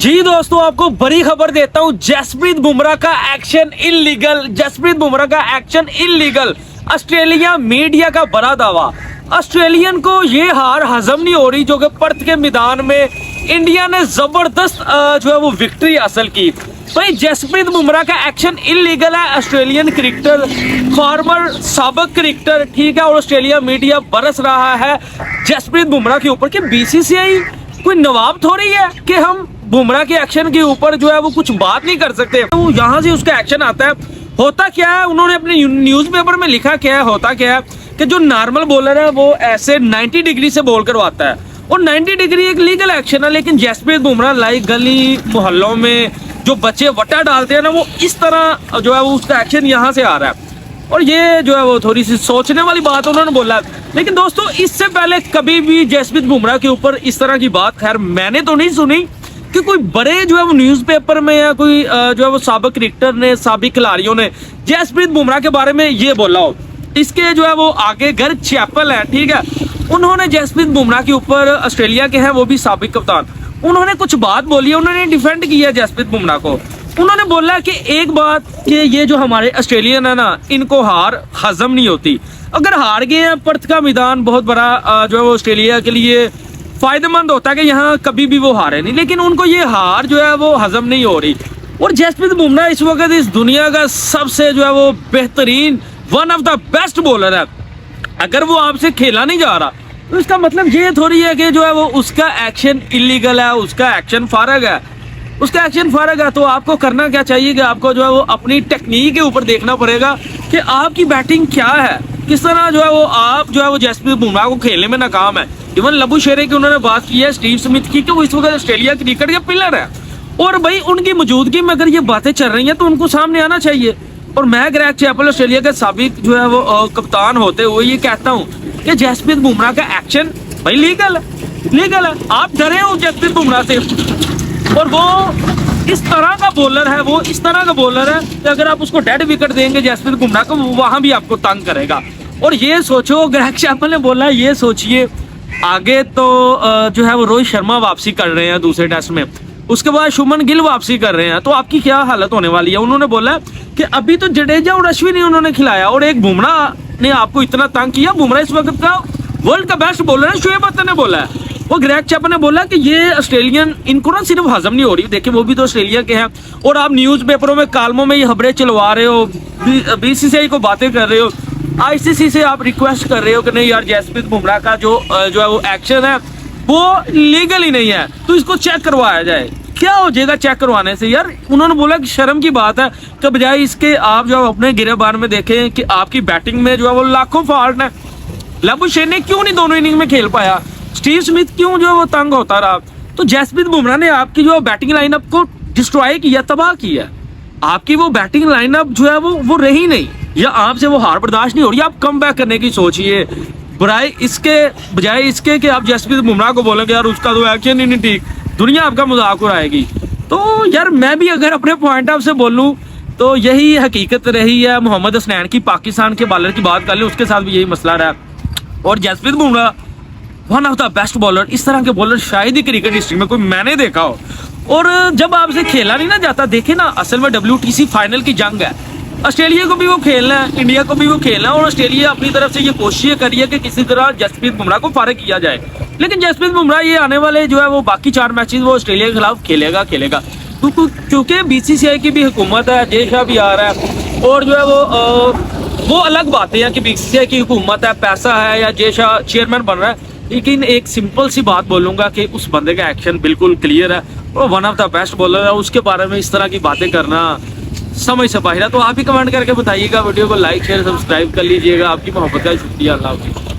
जी दोस्तों, आपको बड़ी खबर देता हूँ। जसप्रीत बुमराह का एक्शन इल्लीगल। जसप्रीत बुमराह का एक्शन इल्लीगल। ऑस्ट्रेलिया मीडिया का बड़ा दावा। ऑस्ट्रेलियन को ये हार हजम नहीं हो रही जो कि पर्थ के मैदान में इंडिया ने जबरदस्त जो है वो विक्ट्री हासिल की। भाई जसप्रीत बुमराह का एक्शन इल्लीगल है। ऑस्ट्रेलियन क्रिकेटर, फॉर्मर साबिक क्रिकेटर, ठीक है, और ऑस्ट्रेलिया मीडिया बरस रहा है जसप्रीत बुमराह के ऊपर कि बीसीसीआई कोई नवाब थोड़ी है कि हम बुमराह के एक्शन के ऊपर जो है वो कुछ बात नहीं कर सकते। तो यहाँ से उसका एक्शन आता है। होता क्या है, उन्होंने अपने न्यूज़पेपर में लिखा क्या है, होता क्या है कि जो नॉर्मल बॉलर है वो ऐसे 90 डिग्री से बॉल करवाता है और 90 डिग्री एक लीगल एक्शन है। लेकिन जसप्रीत बुमराह लाइक गली मोहल्लों में जो बच्चे वट्टा डालते हैं ना, वो इस तरह जो है वो उसका एक्शन यहाँ से आ रहा है। और ये जो है वो थोड़ी सी सोचने वाली बात उन्होंने बोला। लेकिन दोस्तों, इससे पहले कभी भी जसप्रीत बुमराह के ऊपर इस तरह की बात खैर मैंने तो नहीं सुनी कि कोई बड़े जो है वो न्यूज़पेपर में या कोई जो है वो साबिक क्रिकेटर ने, साबिक खिलाड़ियों ने जसप्रीत बुमराह के बारे में ये बोला हो। इसके जो है वो आगे घर चैपल है, ठीक है, उन्होंने जसप्रीत बुमराह के ऊपर, ऑस्ट्रेलिया के हैं वो भी साबिक कप्तान, उन्होंने कुछ बात बोली है, उन्होंने डिफेंड किया जसप्रीत बुमराह को। उन्होंने बोला कि एक बात कि ये जो हमारे ऑस्ट्रेलियन है ना, इनको हार हजम नहीं होती। अगर हार गए हैं, पर्थ का मैदान बहुत बड़ा जो है वो ऑस्ट्रेलिया के लिए फायदेमंद होता है कि यहाँ कभी भी वो हारे नहीं, लेकिन उनको ये हार जो है वो हजम नहीं हो रही। और जसप्रीत बुमराह इस वक्त इस दुनिया का सबसे जो है वो बेहतरीन, one of the best bowler है। अगर वो आपसे खेला नहीं जा रहा तो इसका मतलब ये थोड़ी है कि जो है वो उसका एक्शन इलीगल है, उसका एक्शन फारग है, उसका एक्शन फारग है। तो आपको करना क्या चाहिए कि आपको जो है वो अपनी टेक्निक के ऊपर देखना पड़ेगा कि आपकी बैटिंग क्या है, किस तरह जो है वो आप जो है वो जसप्रीत बुमराह को खेलने में नाकाम है। इवन लबुशेरे की उन्होंने बात की है, स्टीव स्मिथ की, कि वो इस वक्त ऑस्ट्रेलिया क्रिकेट के पिलर है और भाई उनकी मौजूदगी में अगर ये बातें चल रही हैं तो उनको सामने आना चाहिए। और मैं ग्रेग चैपल, ऑस्ट्रेलिया के साबिक जो है वो कप्तान होते हुए ये कहता हूँ कि जसप्रीत बुमराह का एक्शन भाई लीगल है, लीगल है। आप डरे हो जसप्रीत बुमराह से, और वो इस तरह का बॉलर है, वो इस तरह का बॉलर है कि अगर आप उसको डेड विकेट देंगे जसप्रीत बुमराह को, वहां भी आपको तंग करेगा। और ये सोचो, ग्रेग चैपल ने बोला, ये सोचिए आगे तो जो है वो रोहित शर्मा वापसी कर रहे हैं दूसरे टेस्ट में, उसके बाद शुभमन गिल वापसी कर रहे हैं, तो आपकी क्या हालत होने वाली है। उन्होंने बोला कि अभी तो जडेजा और अश्विनी उन्होंने खिलाया और एक बुमराह ने आपको इतना तंग किया। बुमराह इस वक्त का वर्ल्ड का बेस्ट बॉलर है, शोएब अख्तर ने बोला है। वो ग्रेग चैपल ने बोला कि ये ऑस्ट्रेलियन, इनको ना सिर्फ हजम नहीं हो रही, देखिए वो भी तो ऑस्ट्रेलिया के हैं और आप न्यूज़पेपरों में, कालमों में ये खबरें चलवा रहे हो, बीसीसीआई को बातें कर रहे हो, आईसीसी से आप रिक्वेस्ट कर रहे हो कि नहीं यार जसप्रीत बुमराह का जो है वो एक्शन है वो लीगल ही नहीं है, तो इसको चेक करवाया जाए। क्या हो जाएगा चेक करवाने से यार? उन्होंने बोला कि शर्म की बात है कि बजाय इसके आप जो अपने गिरेबान में देखें कि आपकी बैटिंग में जो है वो लाखों फॉल्ट है। लबुशेरे ने क्यों नहीं दोनों इनिंग में खेल पाया, स्टीव स्मिथ क्यों जो है वो तंग होता रहा, तो जसप्रीत बुमराह ने आपकी जो बैटिंग लाइनअप को डिस्ट्रॉय किया, तबाह किया। आपकी वो बैटिंग लाइनअप जो है वो रही नहीं, या आपसे वो हार बर्दाश्त नहीं हो रही, आप कम बैक करने की सोचिए। बजाय इसके कि आप जसप्रीत बुमराह को बोलेंगे यार उसका तो एक्शन ही नहीं ठीक, दुनिया आपका मजाक उड़ाएगी। तो यार मैं भी अगर अपने पॉइंट ऑफ से बोलूं तो यही हकीकत रही है। मोहम्मद हसनैन की, पाकिस्तान के बॉलर की बात कर ले, उसके साथ भी यही मसला रहा। और Jasprit Bumrah one of the best bowler, इस तरह के बॉलर शायद ही क्रिकेट हिस्ट्री में कोई मैंने देखा हो। और जब आपसे खेला नहीं ना जाता, देखे ना, असल में WTC फाइनल की जंग है, ऑस्ट्रेलिया को भी वो खेलना है, इंडिया को भी वो खेलना है, और ऑस्ट्रेलिया अपनी तरफ से ये कोशिश कर रही है कि किसी तरह जसप्रीत बुमराह को फारिग किया जाए। लेकिन जसप्रीत बुमराह ये आने वाले जो है वो बाकी 4 मैचेस वो ऑस्ट्रेलिया के खिलाफ खेलेगा। क्योंकि बीसीसीआई की भी हुकूमत है, जय शाह भी आ रहा है, और जो है वो अलग बातें हैं कि बीसीसीआई की हुकूमत है, पैसा है, या जय शाह चेयरमैन बन रहा है। लेकिन एक सिंपल सी बात बोलूंगा कि उस बंदे का एक्शन बिल्कुल क्लियर है, वो one of the best bowler है। उसके बारे में इस तरह की बातें करना समझ से बाहर है। तो आप ही कमेंट करके बताइएगा, वीडियो को लाइक शेयर सब्सक्राइब कर लीजिएगा। आपकी मोहब्बत का शुक्रिया। अल्लाह हाफिज़।